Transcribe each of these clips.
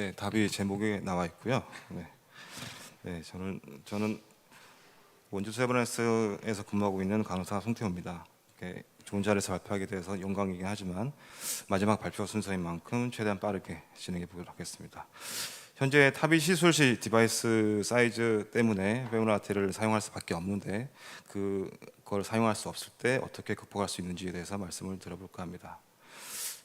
네, 답이 제목에 나와 있고요. 네, 저는 원주 세브란스에서 근무하고 있는 간호사 송태호입니다. 이렇게 좋은 자리에서 발표하게 돼서 영광이긴 하지만 마지막 발표 순서인 만큼 최대한 빠르게 진행해 보도록 하겠습니다. 현재 탑이 시술 시 디바이스 사이즈 때문에 페모랄 아테리를 사용할 수밖에 없는데 그걸 사용할 수 없을 때 어떻게 극복할 수 있는지에 대해서 말씀을 드려볼까 합니다.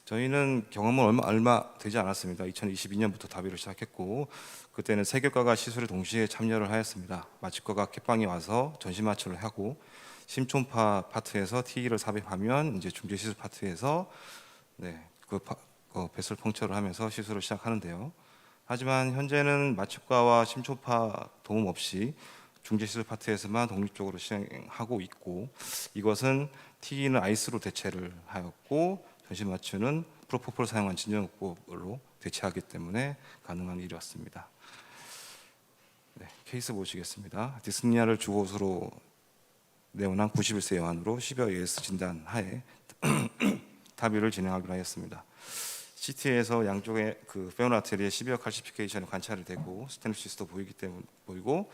저희는 경험은 얼마 되지 않았습니다. 2022년부터 다비를 시작했고 그때는 세교과가 시술에 동시에 참여를 하였습니다. 마취과가 캣방에 와서 전신 마취를 하고 심초음파 파트에서 TE를 삽입하면 이제 중재 시술 파트에서 뱃을 펑처를 하면서 시술을 시작하는데요. 하지만 현재는 마취과와 심초음파 도움 없이 중재 시술 파트에서만 독립적으로 시행하고 있고, 이것은 TE는 아이스로 대체를 하였고 전신 마취는 프로포폴을 사용한 진정요법으로 대체하기 때문에 가능한 일이었습니다. 케이스 보시겠습니다. 디스니아를 주옷으로 내원한 91세 여환으로 10여 AS 진단 하에 다비를 진행하기로 하였습니다. CT에서 양쪽에 페모랄 아테리에 12여 칼시피케이션이 관찰이 되고 스테노시스도 보이고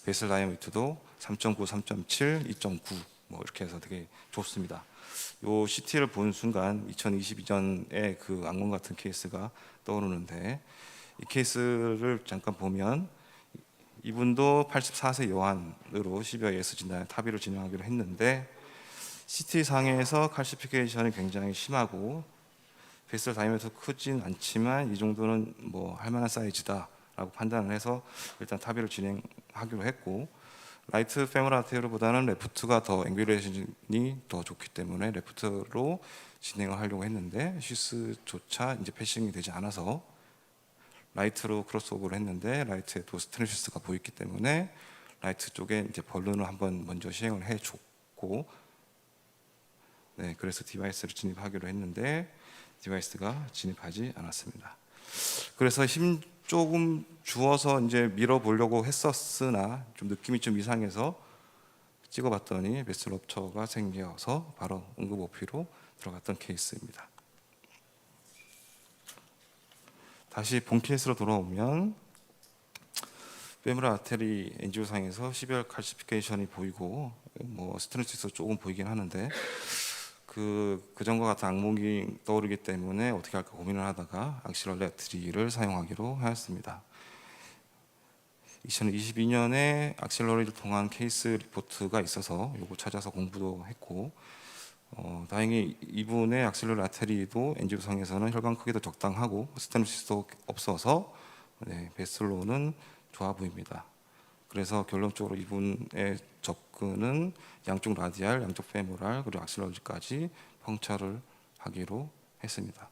베슬 다이아미터도 3.9, 3.7, 2.9 이렇게 해서 되게 좋습니다. 요 CT를 본 순간 2022년에 그 악몽 같은 케이스가 떠오르는데, 이 케이스를 잠깐 보면 이분도 84세 여환으로 10여 AS 진단에 타비를 진행하기로 했는데 CT 상에서 칼시피케이션이 굉장히 심하고 베슬 다이아미터 크진 않지만 이 정도는 할 만한 사이즈다라고 판단을 해서 일단 타비를 진행하기로 했고, 라이트 페모랄 아테리보다는 레프트가 더 앵귤레이션이 더 좋기 때문에 레프트로 진행을 하려고 했는데 슈스조차 이제 패싱이 되지 않아서 라이트로 크로스오버를 했는데 라이트에도 스테노시스가 보였기 때문에 라이트 쪽에 이제 벌룬을 한번 먼저 시행을 해줬고, 그래서 디바이스를 진입하기로 했는데 디바이스가 진입하지 않았습니다. 그래서 힘 조금 주어서 이제 밀어보려고 했었으나 좀 느낌이 좀 이상해서 찍어봤더니 베슬 럽처가 생겨서 바로 응급 오피로 들어갔던 케이스입니다. 다시 본 케이스로 돌아오면 페모랄 아테리 엔지오상에서 12열 칼시피케이션이 보이고 스테노시스 조금 보이긴 하는데 그전과 같은 악몽이 떠오르기 때문에 어떻게 할까 고민을 하다가 악실러리 아테리를 사용하기로 하였습니다. 2022년에 악실러리를 통한 케이스 리포트가 있어서 요거 찾아서 공부도 했고, 다행히 이분의 악실러리 아테리도 엔지오상에서는 혈관 크기도 적당하고 스테노시스도 없어서 베슬로는 좋아 보입니다. 그래서 결론적으로 이분의 접근은 양쪽 라디알, 양쪽 페모랄, 그리고 악실러리까지 펑처를 하기로 했습니다.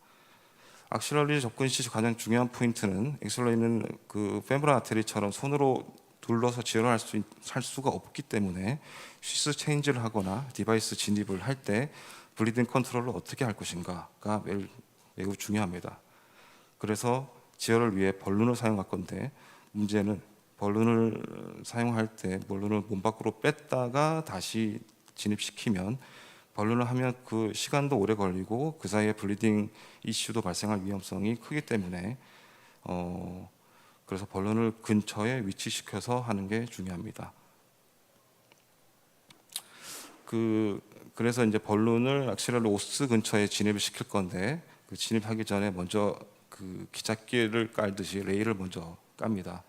악실러리 접근 시 가장 중요한 포인트는 엑슬러리는 페모랄 아테리처럼 손으로 둘러서 지혈을 할 수가 없기 때문에 슈스 체인지를 하거나 디바이스 진입을 할 때 블리딩 컨트롤을 어떻게 할 것인가가 매우 중요합니다. 그래서 지혈을 위해 벌룬을 사용할 건데, 문제는 벌룬을 사용할 때 벌룬을 몸 밖으로 뺐다가 다시 진입시키면 벌룬을 하면 그 시간도 오래 걸리고 그 사이에 블리딩 이슈도 발생할 위험성이 크기 때문에 그래서 벌룬을 근처에 위치시켜서 하는 게 중요합니다. 그래서 이제 벌룬을 악실러리 오스 근처에 진입을 시킬 건데 진입하기 전에 먼저 기찻길을 깔듯이 레일을 먼저 깝니다.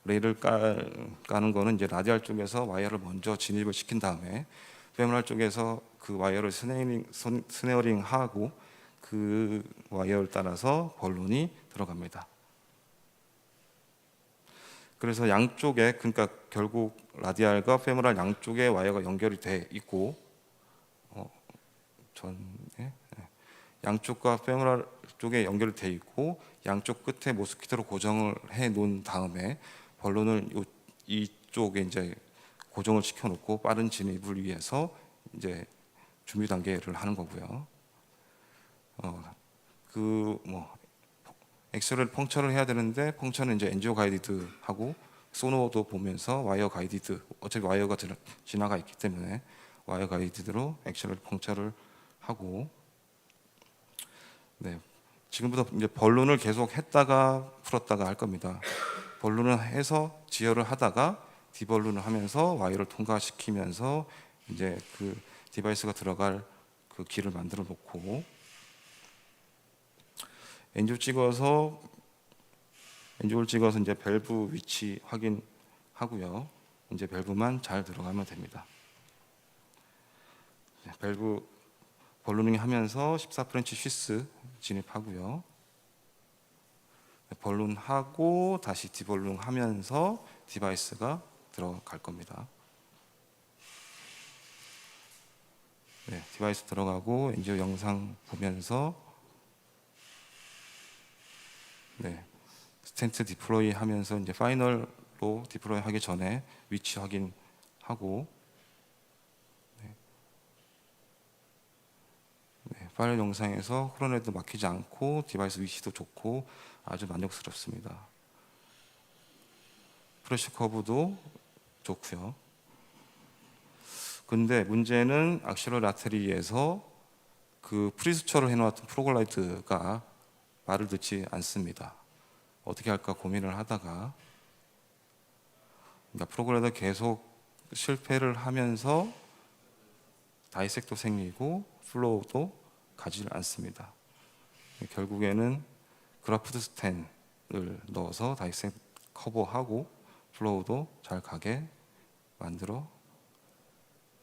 레일을 까는 거는 이제 라디알 쪽에서 와이어를 먼저 진입을 시킨 다음에 페모랄 쪽에서 그 와이어를 스네어링하고 그 와이어를 따라서 벌룬이 들어갑니다. 그래서 양쪽에, 그러니까 결국 라디알과 페모랄 양쪽에 와이어가 연결이 돼 있고 양쪽과 페모랄 쪽에 연결이 돼 있고 양쪽 끝에 모스키토로 고정을 해 놓은 다음에 벌룬을 이쪽에 이제 고정을 시켜놓고 빠른 진입을 위해서 이제 준비 단계를 하는 거고요. 엑셀을 펑처를 해야 되는데 펑처는 이제 엔지오 가이디드 하고 소노도 보면서 와이어 가이디드, 어차피 와이어가 지나가 있기 때문에 와이어 가이디드로 엑셀을 펑처를 하고 지금부터 이제 본론을 계속 했다가 풀었다가 할 겁니다. 본론을 해서 지혈을 하다가 디본론을 하면서 와이어를 통과시키면서 이제 그 디바이스가 들어갈 그 길을 만들어 놓고 엔조를 찍어서 이제 밸브 위치 확인하고요. 이제 밸브만 잘 들어가면 됩니다. 밸브 볼로닝 하면서 14프렌치 쉬스 진입하고요. 볼론하고 다시 디볼론 하면서 디바이스가 들어갈 겁니다. 네, 디바이스 들어가고 엔지오 영상 보면서 네, 스텐트 디플로이 하면서 이제 파이널로 디플로이 하기 전에 위치 확인하고 네, 파일 영상에서 크로네도 막히지 않고 디바이스 위치도 좋고 아주 만족스럽습니다. 프레셔 커브도 좋고요. 근데 문제는 악셀러라터리에서 그 프리스처를 해놓았던 프로글라이드가 말을 듣지 않습니다. 어떻게 할까 고민을 하다가 그러니까 프로글라이더 계속 실패를 하면서 다이섹도 생기고 플로우도 가지를 않습니다. 결국에는 그라프트 스텐을 넣어서 다이섹 커버하고 플로우도 잘 가게 만들어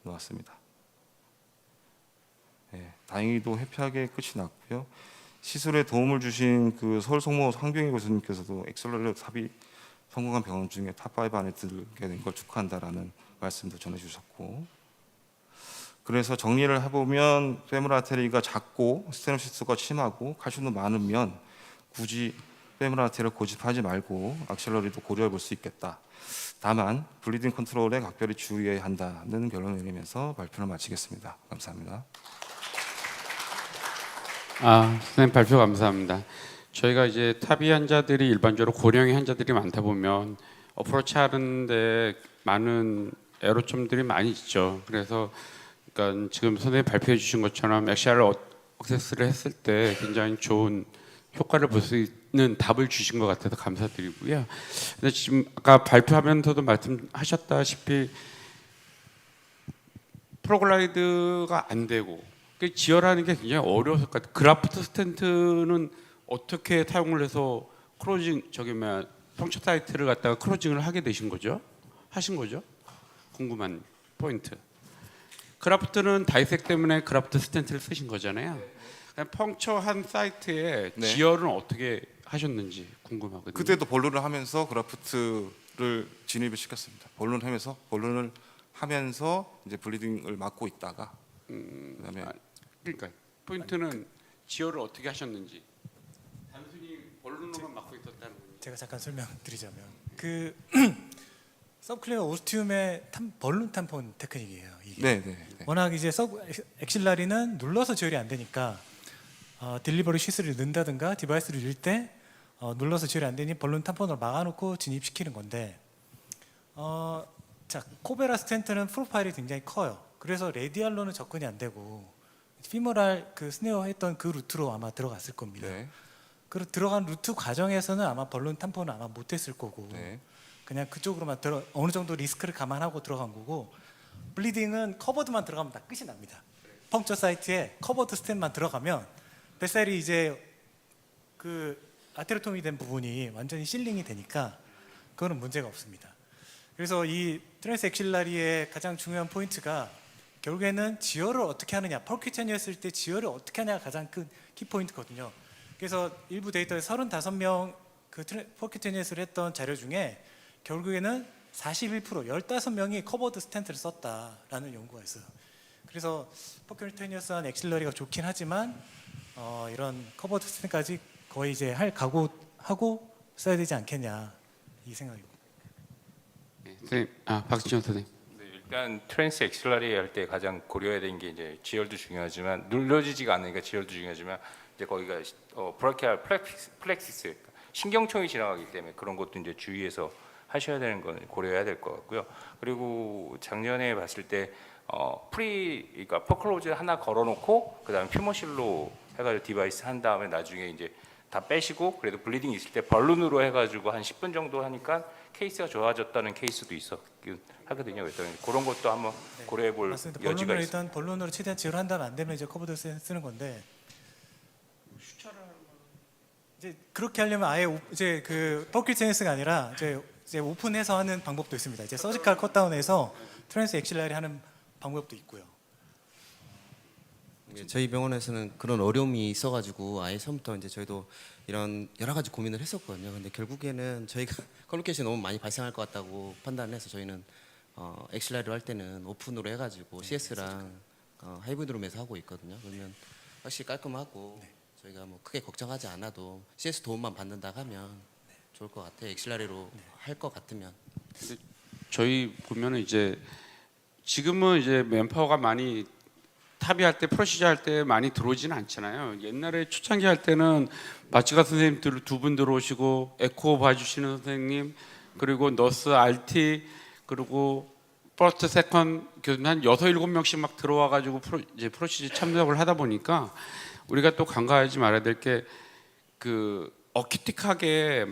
놓았습니다. 네, 다행히도 해피하게 끝이 났고요. 시술에 도움을 주신 그 서울 성모 황병희 교수님께서도 엑셀러레이터 삽입 성공한 병원 중에 탑5 안에 들게 된 걸 축하한다라는 말씀도 전해주셨고, 그래서 정리를 해보면 페모럴 아테리가 작고 스테노시스가 심하고 칼슘도 많으면 굳이 페모럴 아테리를 고집하지 말고 악셀러리도 고려해 볼 수 있겠다. 다만 블리딩 컨트롤에 각별히 주의해야 한다는 결론을 내리면서 발표를 마치겠습니다. 감사합니다. 선생님 발표 감사합니다. 저희가 이제 타비 환자들이 일반적으로 고령의 환자들이 많다 보면 어프로치 하는데 많은 애로점들이 많이 있죠. 그래서 그러니까 지금 선생님 발표해 주신 것처럼 XR 억세스를 했을 때 굉장히 좋은 효과를 볼 수 있는 답을 주신 것 같아서 감사드리고요. 근데 지금 아까 발표하면서도 말씀하셨다시피 프로글라이드가 안 되고 지혈하는 게 굉장히 어려웠을 것 같아요. 그라프트 스텐트는 어떻게 사용을 해서 크로징 펑처 사이트를 갖다가 크로징을 하게 되신 거죠? 하신 거죠? 궁금한 포인트. 그라프트는 다이섹 때문에 그라프트 스텐트를 쓰신 거잖아요. 펑처한 사이트에 네. 지혈은 어떻게 하셨는지 궁금하거든요. 그때도 본론을 하면서 그라프트를 진입을 시켰습니다. 본론을 하면서 이제 블리딩을 막고 있다가 그다음에 그러니까 포인트는 지혈을 어떻게 하셨는지. 단순히 본론으로만 막고 있었다는 건지. 제가 잠깐 설명드리자면 그 서브클리어 오스티움의 벌룬 탐폰 테크닉이에요. 이게. 네. 워낙 이제 엑실라리는 눌러서 지혈이 안 되니까 딜리버리 시스를 넣는다든가 디바이스를 넣을 때 눌러서 지혈이 안 되니 벌룬 탐폰으로 막아놓고 진입시키는 건데, 자 코베라 스텐트는 프로파일이 굉장히 커요. 그래서 레디알로는 접근이 안 되고 피모랄 그 스네어 했던 그 루트로 아마 들어갔을 겁니다. 네. 그 들어간 루트 과정에서는 아마 벌룬 탐폰은 아마 못했을 거고 네. 그냥 그쪽으로만 어느 정도 리스크를 감안하고 들어간 거고, 블리딩은 커버드만 들어가면 다 끝이 납니다. 펑처 사이트에 커버드 스탠만 들어가면 뱃살이 이제 그 아테로토미 된 부분이 완전히 실링이 되니까 그거는 문제가 없습니다. 그래서 이 트랜스 엑실라리의 가장 중요한 포인트가 결국에는 지혈을 어떻게 하느냐, 펄큐테니였을 때 지혈을 어떻게 하냐가 가장 큰 키포인트거든요. 그래서 일부 데이터에 35명 그 펄큐테니스를 했던 자료 중에 결국에는 41%, 15명이 커버드 스텐트를 썼다라는 연구가 있어요. 그래서 펄큐테니스한 엑실러리가 좋긴 하지만 이런 커버드 스텐트까지 거의 이제 할 각오하고 써야 되지 않겠냐 이 생각이고. 네, 선생님, 박지원 선생님. 네, 일단 트랜스 엑실러리 할 때 가장 고려해야 되는 게 이제 지혈도 중요하지만 눌러지지가 않으니까 지혈도 중요하지만 이제 거기가 브라키알 플렉시스 신경총이 지나가기 때문에 그런 것도 이제 주의해서 하셔야 되는 건 고려해야 될 것 같고요. 그리고 작년에 봤을 때 그러니까 퍼클로즈 하나 걸어놓고 그다음에 퓨머실로 해가지고 디바이스 한 다음에 나중에 이제 다 빼시고 그래도 블리딩 있을 때 벌룬으로 해가지고 한 10분 정도 하니까 케이스가 좋아졌다는 케이스도 있었긴 하거든요. 그래서 그런 것도 한번 고려해볼 맞습니다. 여지가 본론을 있습니다. 일단 본론으로 최대한 제어를 한다면 안 되면 이제 커버드 쓰는 건데 이제 그렇게 하려면 아예 이제 그 버킷 체인스가 아니라 이제 오픈해서 하는 방법도 있습니다. 이제 서지컬 컷다운해서 트랜스 엑실라리 하는 방법도 있고요. 저희 병원에서는 그런 어려움이 있어가지고 아예 처음부터 이제 저희도 이런 여러 가지 고민을 했었거든요. 근데 결국에는 저희가 컬로케이션이 너무 많이 발생할 것 같다고 판단을 해서 저희는 엑실라리로 할 때는 오픈으로 해가지고 CS랑 하이브리드 룸에서 하고 있거든요. 그러면 확실히 깔끔하고 저희가 뭐 크게 걱정하지 않아도 CS 도움만 받는다 하면 좋을 것 같아요. 엑실라리로 할 것 같으면. 저희 보면은 이제 지금은 이제 맨파워가 많이 탑이 할 때 프로시저 할 때 많이 들어오지는 않잖아요. 옛날에 초창기 할 때는 마치가 선생님 두 분 들어오시고 에코 봐주시는 선생님 그리고 너스 RT 그리고 퍼스트 세컨 한 6-7명씩 막 들어와가지고 이제 프로시저 참석을 하다 보니까 우리가 또 간과하지 말아야 될 게 그 어큐틱하게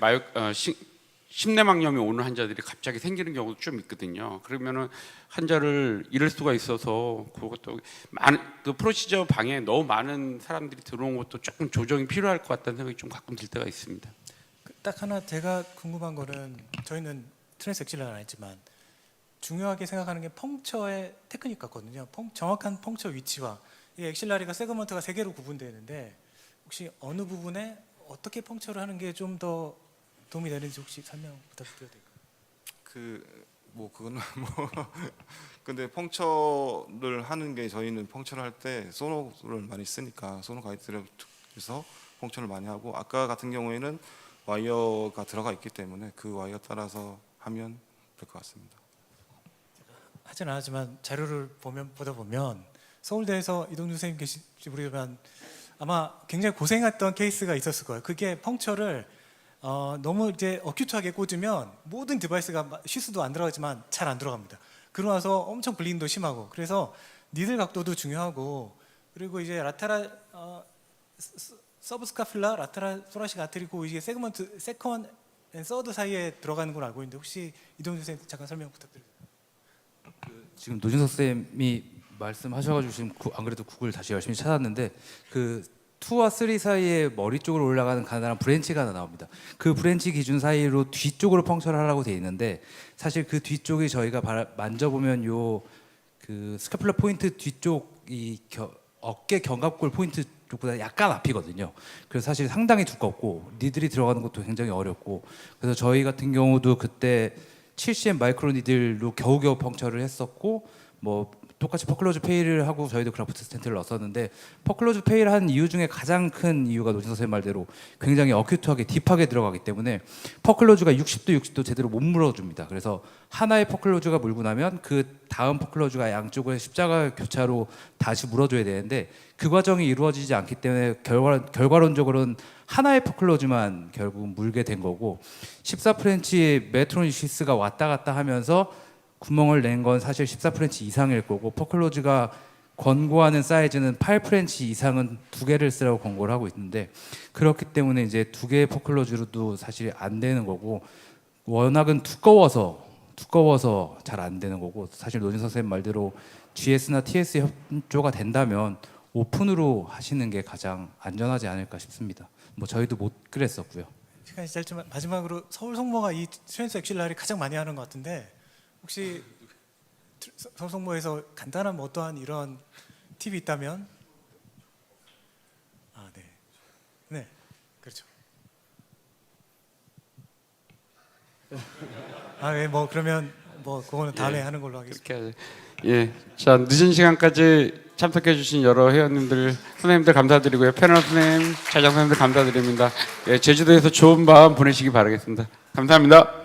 심내막염이 오는 환자들이 갑자기 생기는 경우도 좀 있거든요. 그러면은 환자를 잃을 수가 있어서 그것도 그 프로시저 방에 너무 많은 사람들이 들어온 것도 조금 조정이 필요할 것 같다는 생각이 좀 가끔 들 때가 있습니다. 딱 하나 제가 궁금한 거는 저희는 트랜스 엑실라를 안 했지만 중요하게 생각하는 게 펑처의 테크닉 같거든요. 정확한 펑처 위치와 이 엑실라리가 세그먼트가 3개로 구분되는데 혹시 어느 부분에 어떻게 펑처를 하는 게 좀 더 도움이 되는지 혹시 설명 부탁드려도 될까요? 그거는 근데 펑처를 하는 게 저희는 펑처를 할 때 소노를 많이 쓰니까 소노 가이드에서 펑처를 많이 하고 아까 같은 경우에는 와이어가 들어가 있기 때문에 그 와이어 따라서 하면 될 것 같습니다. 하진 않았지만 자료를 보다 보면 서울대에서 이동준 선생님 계실지 모르지만 아마 굉장히 고생했던 케이스가 있었을 거예요. 그게 펑처를 너무 이제 어큐트하게 꽂으면 모든 디바이스가 슈스도 안 들어가지만 잘 안 들어갑니다. 그러고 나서 엄청 블링도 심하고 그래서 니들 각도도 중요하고 그리고 이제 라테랄 서브스카필라 라테랄 소라시가 아트리고 이게 세그먼트 세컨 앤 서드 사이에 들어가는 걸 알고 있는데 혹시 이동준 선생님 잠깐 설명 부탁드립니다. 지금 노진석 쌤이 말씀하셔가지고 지금 안 그래도 구글 다시 열심히 찾았는데 그 2와 3 사이에 머리 쪽으로 올라가는 가느다란 브랜치가 하나 나옵니다. 그 브랜치 기준 사이로 뒤쪽으로 펑처를 하라고 돼 있는데 사실 그 뒤쪽이 저희가 만져보면 요 그 스카플라 포인트 뒤쪽 이 어깨 견갑골 포인트 쪽보다 약간 앞이거든요. 그래서 사실 상당히 두껍고 니들이 들어가는 것도 굉장히 어렵고 그래서 저희 같은 경우도 그때 7cm 마이크로 니들로 겨우겨우 펑처를 했었고 뭐 똑같이 퍼클로즈 페이를 하고 저희도 그라프트 스텐트를 넣었었는데 퍼클로즈 페이를 한 이유 중에 가장 큰 이유가 노진 선생님 말대로 굉장히 어큐트하게 딥하게 들어가기 때문에 퍼클로즈가 60도 제대로 못 물어줍니다. 그래서 하나의 퍼클로즈가 물고 나면 그 다음 퍼클로즈가 양쪽을 십자가 교차로 다시 물어줘야 되는데 그 과정이 이루어지지 않기 때문에 결과론적으로는 하나의 퍼클로즈만 결국 물게 된 거고 14프렌치 메트로니시스가 왔다 갔다 하면서 구멍을 낸 건 사실 14프렌치 이상일 거고 퍼클로즈가 권고하는 사이즈는 8프렌치 이상은 2개를 쓰라고 권고를 하고 있는데 그렇기 때문에 이제 2개의 퍼클로즈로도 사실 안 되는 거고 워낙은 두꺼워서 잘 안 되는 거고 사실 노진 선생님 말대로 GS나 TS 협조가 된다면 오픈으로 하시는 게 가장 안전하지 않을까 싶습니다. 뭐 저희도 못 그랬었고요. 시간이 짧지만 마지막으로 서울 송모가 이 트랜스 엑실라를 가장 많이 하는 것 같은데 혹시 서울 송모에서 간단한 뭐 어떠한 이런 팁이 있다면 네 그렇죠. 뭐 그러면 뭐 그거는 다음에 하는 걸로 하겠습니다. 그렇게 예, 자 늦은 시간까지 참석해주신 여러 회원님들, 선생님들 감사드리고요. 패널 선생님, 차장 선생님들 감사드립니다. 예, 제주도에서 좋은 밤 보내시기 바라겠습니다. 감사합니다.